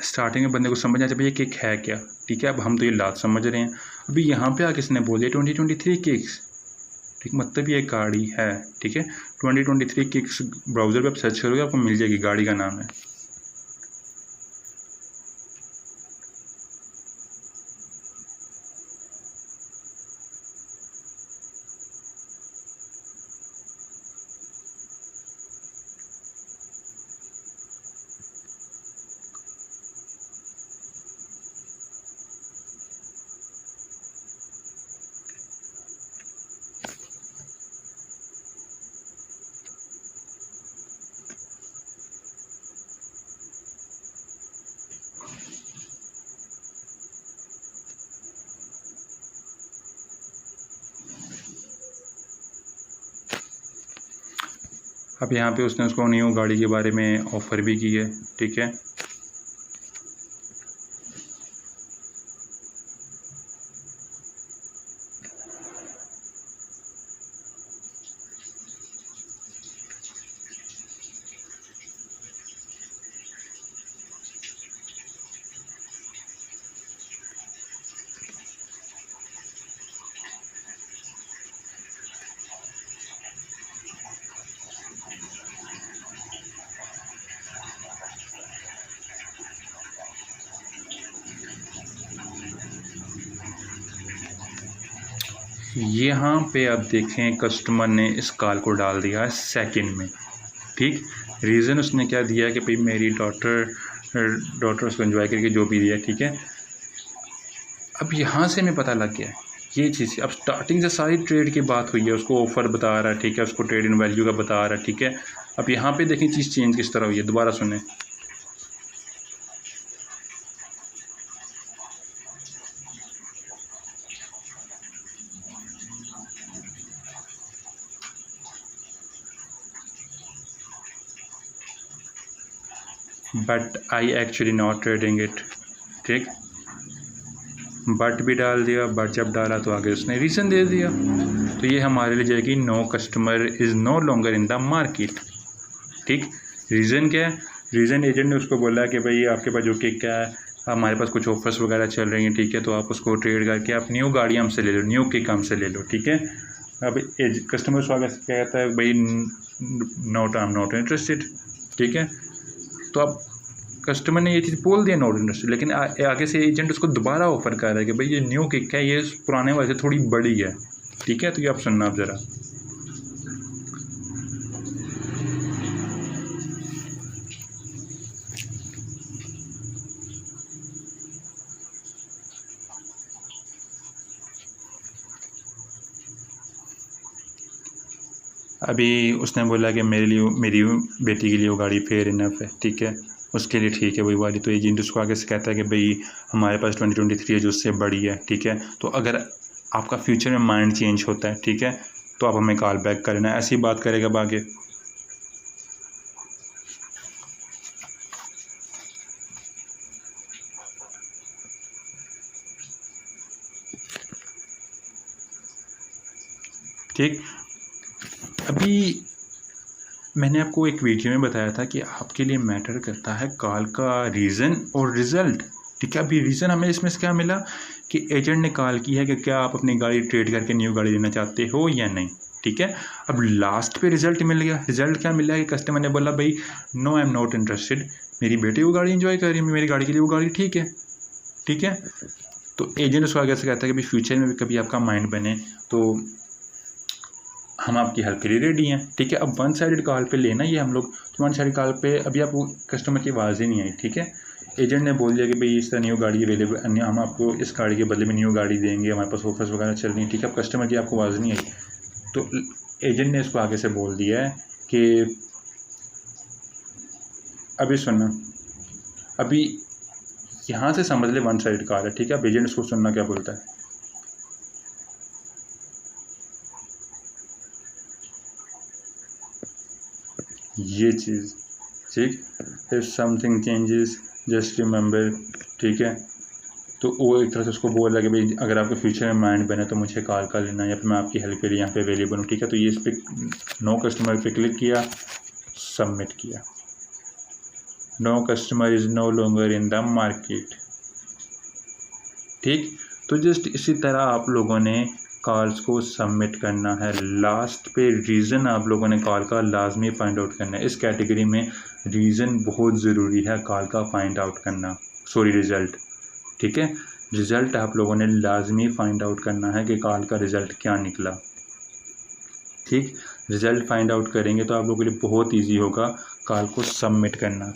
स्टार्टिंग में बंदे को समझ आ जाए भाई ये किक है क्या, ठीक है। अब हम तो ये लात समझ रहे हैं, अभी यहाँ पे आके इसने बोल दिया 2023 किक्स, ठीक, मतलब ये गाड़ी है, ठीक है। 2023 किक्स ब्राउज़र पे आप सर्च करोगे आपको मिल जाएगी, गाड़ी का नाम है। अब यहाँ पे उसने उसको न्यू गाड़ी के बारे में ऑफ़र भी की है, ठीक है। यहाँ पे आप देखें कस्टमर ने इस कॉल को डाल दिया है सेकंड में, ठीक। रीज़न उसने क्या दिया है कि भाई मेरी डॉटर उसको एंजॉय करके जो भी दिया, ठीक है। अब यहाँ से हमें पता लग गया है ये चीज़, अब स्टार्टिंग से सारी ट्रेड की बात हुई है, उसको ऑफ़र बता रहा है, ठीक है, उसको ट्रेड इन वैल्यू का बता रहा है, ठीक है। अब यहाँ पे देखें चीज़ चेंज किस तरह हुई है, दोबारा सुने। But I actually not trading it, ठीक। बट भी डाल दिया, बट जब डाला तो आगे उसने रीज़न दे दिया, तो ये हमारे लिए जाएगी no customer is no longer in the market, ठीक। रीज़न क्या है, रीज़न एजेंट ने उसको बोला कि भाई आपके पास जो किक क्या है, हमारे पास कुछ ऑफर्स वगैरह चल रही हैं, ठीक है, तो आप उसको ट्रेड करके आप न्यू गाड़ी हमसे ले लो, न्यू किक हमसे ले लो, ठीक है। अब कस्टमर को आगे क्या कहता है, भाई not I am not interested, ठीक है। तो अब कस्टमर ने ये चीज़ बोल दिया नॉट इंटरेस्टेड, लेकिन आगे से एजेंट उसको दोबारा ऑफर कर रहा है कि भाई ये न्यू किक है, ये पुराने वाले से थोड़ी बड़ी है, ठीक है। तो ये आप सुनना आप ज़रा। अभी उसने बोला कि मेरे लिए, मेरी बेटी के लिए वो गाड़ी फेयर इनफ है, ठीक है, उसके लिए ठीक है वही वाली। तो एजेंट उसको आगे से कहता है कि भाई हमारे पास 2023 है जो उससे बड़ी है, ठीक है। तो अगर आपका फ्यूचर में माइंड चेंज होता है, ठीक है, तो आप हमें कॉल बैक कर लेना, ऐसी बात करेगा अब आगे। ठीक। अभी मैंने आपको एक वीडियो में बताया था कि आपके लिए मैटर करता है कॉल का रीज़न और रिज़ल्ट, ठीक है। अभी रीज़न हमें इसमें से क्या मिला कि एजेंट ने कॉल की है कि क्या आप अपनी गाड़ी ट्रेड करके न्यू गाड़ी लेना चाहते हो या नहीं, ठीक है। अब लास्ट पे रिज़ल्ट मिल गया। रिज़ल्ट क्या मिला है कि कस्टमर ने बोला भाई no I am not interested, मेरी बेटी वो गाड़ी एंजॉय कर रही है, मेरी गाड़ी के लिए वो गाड़ी ठीक है, ठीक है। तो एजेंट उसको आगे से कहता है कि भाई फ्यूचर में भी कभी आपका माइंड बने तो हम आपकी हेल्प के लिए रेडी हैं, ठीक है। अब वन साइडेड कॉल पे लेना ये हम लोग, तो वन साइडेड कॉल पे अभी आपको कस्टमर की आवाज़ ही नहीं आई, ठीक है। एजेंट ने बोल दिया कि भाई इस तरह न्यू गाड़ी अवेलेबल, हम आपको इस गाड़ी के बदले में न्यू गाड़ी देंगे, हमारे पास ऑफर्स वगैरह चल रही हैं, ठीक है। अब कस्टमर की आपको आवाज़ नहीं आई, तो एजेंट ने इसको आगे से बोल दिया है कि अभी सुनना, अभी यहाँ से समझ ले वन साइड कॉल है, ठीक है। अब एजेंट इसको सुनना क्या बोलता है। ये चीज़, ठीक। If something changes just remember, ठीक है। तो वो एक तरह से उसको बोल रहा है कि भाई अगर आपके फ्यूचर में माइंड बने तो मुझे कॉल कर लेना, या फिर मैं आपकी हेल्प के लिए यहाँ पे अवेलेबल हूँ, ठीक है। तो ये इस पर नो कस्टमर पे क्लिक किया, सबमिट किया। No customer is no longer in the market. ठीक, तो जस्ट इसी तरह आप लोगों ने कॉल्स को सबमिट करना है। लास्ट पे रीज़न आप लोगों ने कॉल का लाजमी फाइंड आउट करना है। इस कैटेगरी में रीज़न बहुत ज़रूरी है कॉल का फाइंड आउट करना, सॉरी रिज़ल्ट। ठीक है, रिज़ल्ट आप लोगों ने लाजमी फाइंड आउट करना है कि कॉल का रिज़ल्ट क्या निकला। ठीक, रिज़ल्ट फाइंड आउट करेंगे तो आप लोगों के लिए बहुत ईजी होगा कॉल को सबमिट करना।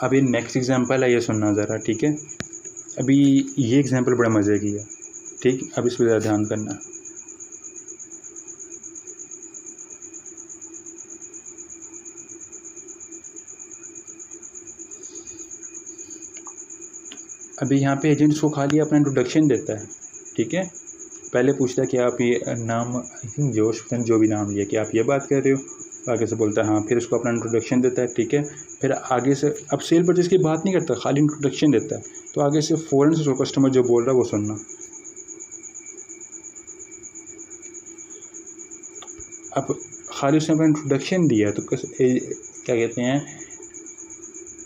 अभी नेक्स्ट एग्जांपल है, ये सुनना ज़रा। ठीक है, अभी ये एग्जांपल बड़ा मज़े की है। ठीक, अब इस पर ज़रा ध्यान करना। अभी यहाँ पे एजेंट्स को खाली अपना इंट्रोडक्शन देता है। ठीक है, पहले पूछता है कि आप ये नाम, आई थिंक जोश, जो भी नाम लिया, कि आप ये बात कर रहे हो, आगे से बोलता है हाँ, फिर उसको अपना इंट्रोडक्शन देता है। ठीक है, फिर आगे से अब सेल परचेज की बात नहीं करता, खाली इंट्रोडक्शन देता है। तो आगे से फ़ौरन से कस्टमर जो बोल रहा है वो सुनना। अब खाली उसने अपना इंट्रोडक्शन दिया तो क्या कहते हैं,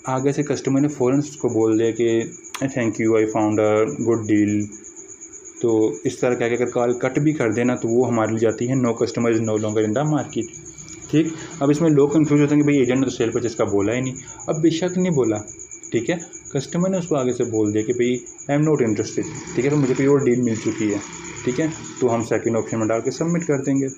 आगे से कस्टमर ने फ़ौरन उसको बोल दिया कि thank you, I found a good deal. तो इस तरह क्या अगर कॉल कट भी कर देना तो वो हमारे लिए जाती है no customer is no longer in the market. ठीक, अब इसमें लोग कंफ्यूज होते हैं कि भाई एजेंट ने तो सेल परचेज का बोला ही नहीं। अब बेशक नहीं बोला, ठीक है, कस्टमर ने उसको आगे से बोल दिया कि भाई आई एम नॉट इंटरेस्टेड। ठीक है, तो मुझे कोई और डील मिल चुकी है। ठीक है, तो हम सेकंड ऑप्शन में डाल के सबमिट कर देंगे।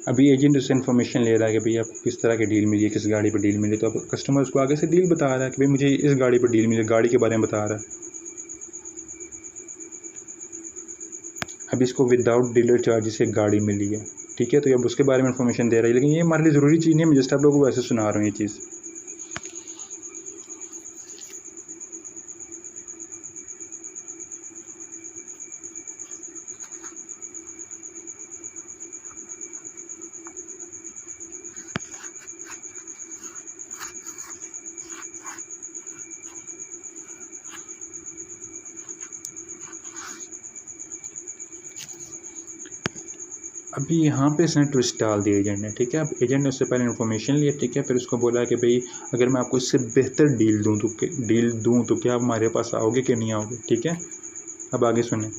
अभी एजेंट उससे इन्फॉर्मेशन ले रहा है कि भाई आपको किस तरह की डील मिली है, किस गाड़ी पर डील मिली। तो अब कस्टमर उसको आगे से डील बता रहा है कि भाई मुझे इस गाड़ी पर डील मिली, गाड़ी के बारे में बता रहा है। अब इसको विदाउट डीलर चार्जेस एक गाड़ी मिली है। ठीक है, तो अब उसके बारे में इन्फॉर्मेशन दे रहा है, लेकिन ये हमारे लिए ज़रूरी चीज़ नहीं है, मैं जस्ट आप लोगों को वैसे सुना रहा हूँ ये चीज़। अभी यहाँ पे इसने ट्विस्ट डाल दिया एजेंट ने। ठीक है, अब एजेंट ने उससे पहले इन्फॉर्मेशन लिया। ठीक है, फिर उसको बोला कि भाई अगर मैं आपको इससे बेहतर डील दूँ तो क्या आप हमारे पास आओगे कि नहीं आओगे। ठीक है, अब आगे सुने।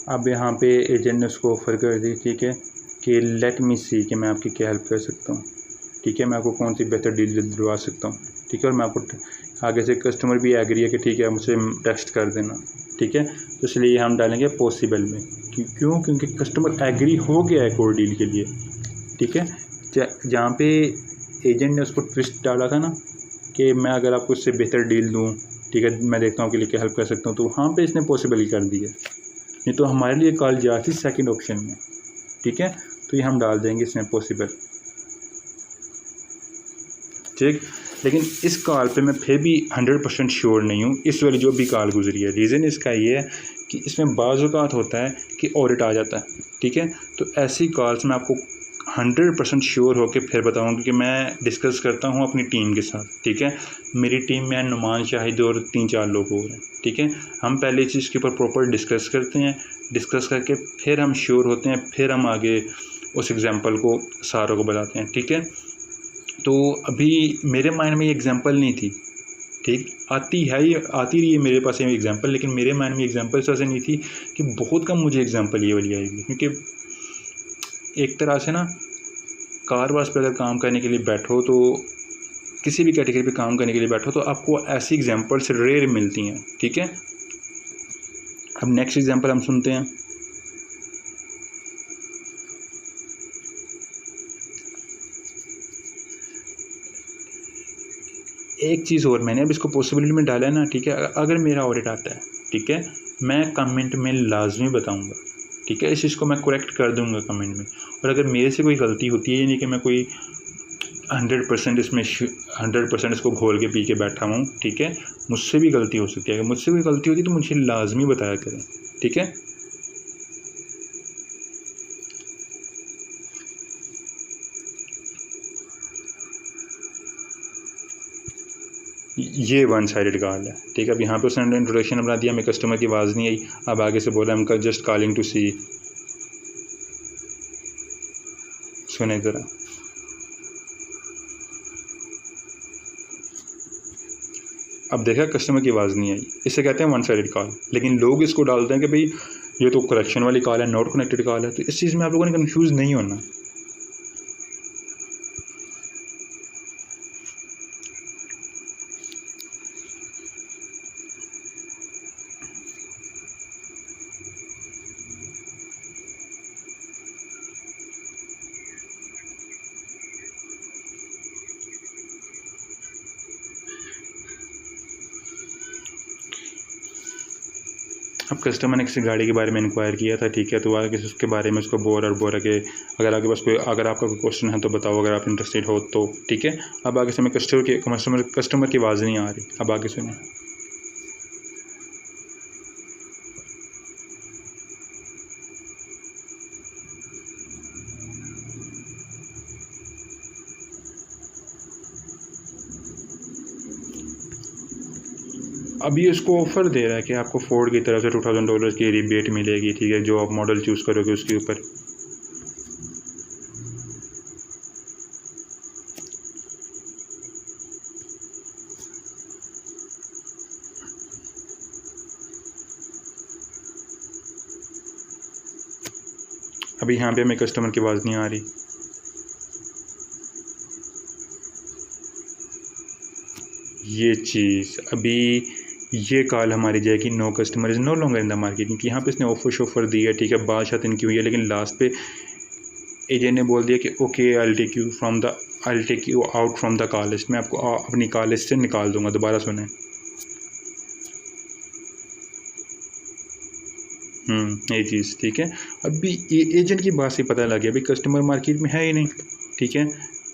अब यहाँ पे एजेंट ने उसको ऑफ़र कर दी। ठीक है, कि लेट मी सी कि मैं आपकी क्या हेल्प कर सकता हूँ। ठीक है, मैं आपको कौन सी बेहतर डील दिलवा सकता हूँ। ठीक है, और मैं आपको आगे से कस्टमर भी एग्री है कि ठीक है मुझे टेक्स्ट कर देना। ठीक है, तो इसलिए हम डालेंगे पॉसिबल में। क्यों? क्योंकि कस्टमर एग्री हो गया एक और डील के लिए। ठीक है, जहाँ पे एजेंट ने उसको ट्विस्ट डाला था ना कि मैं अगर आपको इससे बेहतर डील दूँ, ठीक है, मैं देखता हूँ कि लिए क्या हेल्प कर सकता हूँ, तो वहाँ पे इसने पॉसिबल ही कर दिया। नहीं तो हमारे लिए कॉल जाती सेकंड ऑप्शन में। ठीक है, तो ये हम डाल देंगे इसमें पॉसिबल। ठीक, लेकिन इस कॉल पे मैं फिर भी 100% श्योर नहीं हूँ, इस वाली जो भी कॉल गुजरी है। रीज़न इसका ये है कि इसमें बाज़ औक़ात होता है कि ऑडिट आ जाता है। ठीक है, तो ऐसी कॉल्स मैं आपको 100% श्योर होकर फिर बताऊँगा कि मैं डिस्कस करता हूँ अपनी टीम के साथ। ठीक है, मेरी टीम में नुमान शाहिद और 3-4 लोग और हैं। ठीक है, हम पहले इस चीज़ के ऊपर प्रॉपर डिस्कस करते हैं, डिस्कस करके फिर हम श्योर होते हैं, फिर हम आगे उस एग्ज़ाम्पल को सारों को बताते हैं। ठीक है, तो अभी मेरे माइंड में ये एग्ज़ाम्पल नहीं थी। ठीक, आती रही है मेरे पास ये एग्जांपल, लेकिन मेरे माइंड में एग्जांपल ऐसे नहीं थी कि बहुत कम मुझे एग्जांपल ये वाली आएगी, क्योंकि एक तरह से ना कार वाश पे अगर काम करने के लिए बैठो तो किसी भी कैटेगरी पे काम करने के लिए बैठो तो आपको ऐसी एग्जांपल्स रेयर मिलती हैं। ठीक है, अब नेक्स्ट एग्जांपल हम सुनते हैं। एक चीज़ और, मैंने अब इसको पॉसिबिलिटी में डाला है ना, ठीक है, अगर मेरा ऑडिट आता है, ठीक है, मैं कमेंट में लाजमी बताऊंगा, ठीक है, इस चीज़ को मैं करेक्ट कर दूंगा कमेंट में। और अगर मेरे से कोई गलती होती है, यानी कि मैं कोई 100% इसमें 100% इसको घोल के पी के बैठा हूँ, ठीक है, मुझसे भी गलती हो सकती है, अगर मुझसे कोई गलती होती है तो मुझे लाजमी बताया करें। ठीक है, ये वन साइडेड कॉल है। ठीक है, अब यहाँ पे उसने इंट्रोडक्शन बना दिया, हमें कस्टमर की आवाज़ नहीं आई, अब आगे से बोला हम जस्ट कॉलिंग टू सी, सुने ज़रा, अब देखा कस्टमर की आवाज़ नहीं आई, इसे कहते हैं वन साइडेड कॉल। लेकिन लोग इसको डालते हैं कि भाई ये तो करेक्शन वाली कॉल है, नॉट कनेक्टेड कॉल है। तो इस चीज़ में आप लोगों ने कंफ्यूज नहीं होना। अब कस्टमर ने किसी गाड़ी के बारे में इंक्वायर किया था, ठीक है, तो आगे उसके बारे में उसको बोला कि अगर आपके पास कोई, अगर आपका कोई क्वेश्चन है तो बताओ, अगर आप इंटरेस्टेड हो तो। ठीक है, अब आगे से हमें कस्टमर की आवाज़ नहीं आ रही, अब आगे सुने। अभी उसको ऑफ़र दे रहा है कि आपको फोर्ड की तरफ से $2000 की रिबेट मिलेगी, ठीक है, जो आप मॉडल चूज़ करोगे उसके ऊपर। अभी यहाँ पे हमें कस्टमर की आवाज़ नहीं आ रही। ये चीज़ अभी ये कॉल हमारी जाएगी, no customer is no longer in the market, क्योंकि यहाँ पे इसने ऑफर शॉफर दी है, ठीक है, बादशाह इनकी हुई है, लेकिन लास्ट पे एजेंट ने बोल दिया कि okay I take you out from the call list, मैं आपको अपनी कॉल लिस्ट से निकाल दूंगा। दोबारा सुने, ये चीज़, ठीक है। अभी एजेंट की बात से पता लग गया भाई कस्टमर मार्केट में है ही नहीं, ठीक है,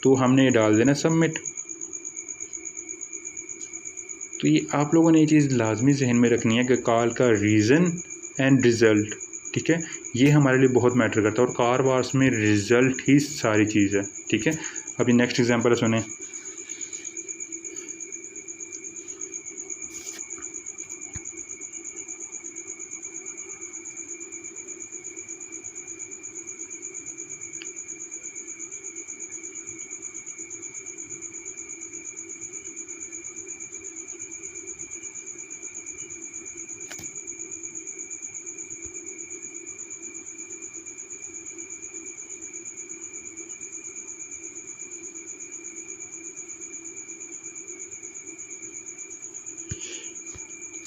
तो हमने ये डाल देना सबमिट। तो ये आप लोगों ने ये चीज़ लाजमी जहन में रखनी है कि कॉल का रीज़न एंड रिज़ल्ट, ठीक है, ये हमारे लिए बहुत मैटर करता है, और कार वार्स में रिज़ल्ट ही सारी चीज़ है। ठीक है, अभी नेक्स्ट एग्जांपल सुने।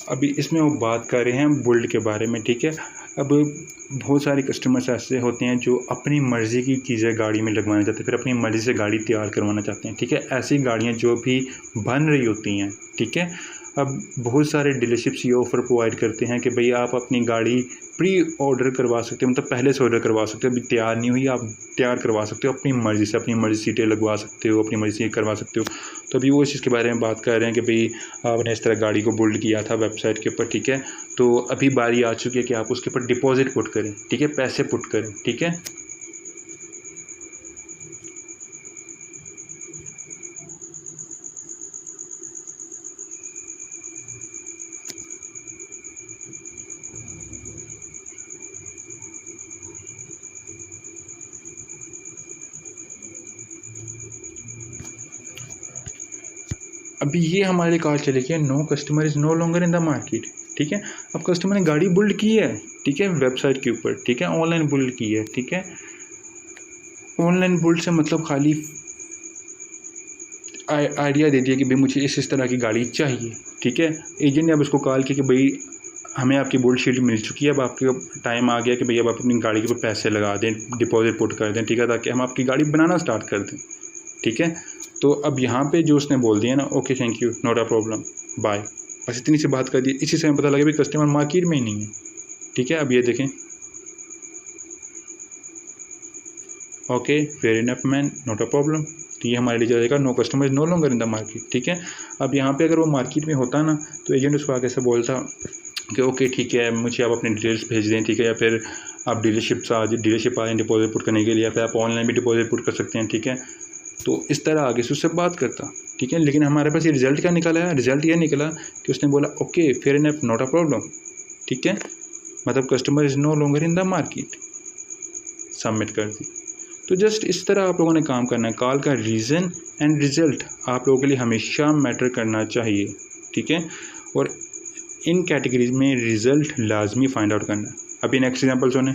अभी इसमें वो बात कर रहे हैं बुल्ड के बारे में, ठीक है। अब बहुत सारे कस्टमर्स ऐसे होते हैं जो अपनी मर्ज़ी की चीज़ें गाड़ी में लगवाना चाहते हैं, फिर अपनी मर्ज़ी से गाड़ी तैयार करवाना चाहते हैं, ठीक है। ऐसी गाड़ियाँ जो भी बन रही होती हैं, ठीक है। अब बहुत सारे डीलरशिप्स ये ऑफ़र प्रोवाइड करते हैं कि भाई आप अपनी गाड़ी प्री ऑर्डर करवा सकते हो, मतलब पहले से ऑर्डर करवा सकते हो, अभी तैयार नहीं हुई आप तैयार करवा सकते हो अपनी मर्ज़ी से, अपनी मर्ज़ी सीटें लगवा सकते हो, अपनी मर्ज़ी से करवा सकते हो। तो अभी वो इस चीज़ के बारे में बात कर रहे हैं कि भाई आपने इस तरह गाड़ी को बुल्ड किया था वेबसाइट के ऊपर, ठीक है, तो अभी बारी आ चुकी है कि आप उसके ऊपर डिपॉजिट पुट करें, ठीक है, पैसे पुट करें, ठीक है। अभी ये हमारे लिए कॉल चले गया, no customer is no longer in the market. ठीक है, अब कस्टमर ने गाड़ी बिल्ड की है, ठीक है, वेबसाइट के ऊपर, ठीक है, ऑनलाइन बिल्ड की है, ठीक है। ऑनलाइन बिल्ड से मतलब खाली आइडिया दे दिया कि भाई मुझे इस तरह की गाड़ी चाहिए, ठीक है। एजेंट ने अब उसको कॉल किया कि भाई हमें आपकी बिल्ड शीट मिल चुकी है, अब आपके टाइम आ गया कि भाई अब आप अपनी गाड़ी के ऊपर पैसे लगा दें, डिपॉजिट पुट कर दें, ठीक है, ताकि हम आपकी गाड़ी बनाना स्टार्ट कर दें, ठीक है। तो अब यहाँ पे जो उसने बोल दिया ना, okay thank you, not a problem, bye, बस इतनी सी बात कर दी। इसी से हमें पता लगा भाई कस्टमर मार्केट में ही नहीं है, ठीक है। अब ये देखें, okay fair enough man, not a problem, तो ये हमारे लिए जाएगा no customer is no longer in the market, ठीक है। अब यहाँ पे अगर वो मार्केट में होता ना तो एजेंट उसको आगे से बोलता कि ओके ठीक है, मुझे आप अपने डिटेल्स भेज दें, ठीक है, या फिर आप डीलरशिप आ जाए डिपॉजिट पुट करने के लिए, या फिर आप ऑनलाइन भी डिपॉजिट पुट कर सकते हैं, ठीक है। तो इस तरह आगे से उससे बात करता, ठीक है। लेकिन हमारे पास ये रिज़ल्ट क्या निकला है, रिज़ल्ट ये निकला कि उसने बोला okay fair enough, not a problem, ठीक है, मतलब customer is no longer in the market, submit कर दी। तो जस्ट इस तरह आप लोगों ने काम करना है। कॉल का रीज़न एंड रिज़ल्ट आप लोगों के लिए हमेशा मैटर करना चाहिए, ठीक है। और इन कैटेगरीज में रिज़ल्ट लाजमी फाइंड आउट करना है। अभी नेक्स्ट एग्जांपल सुने।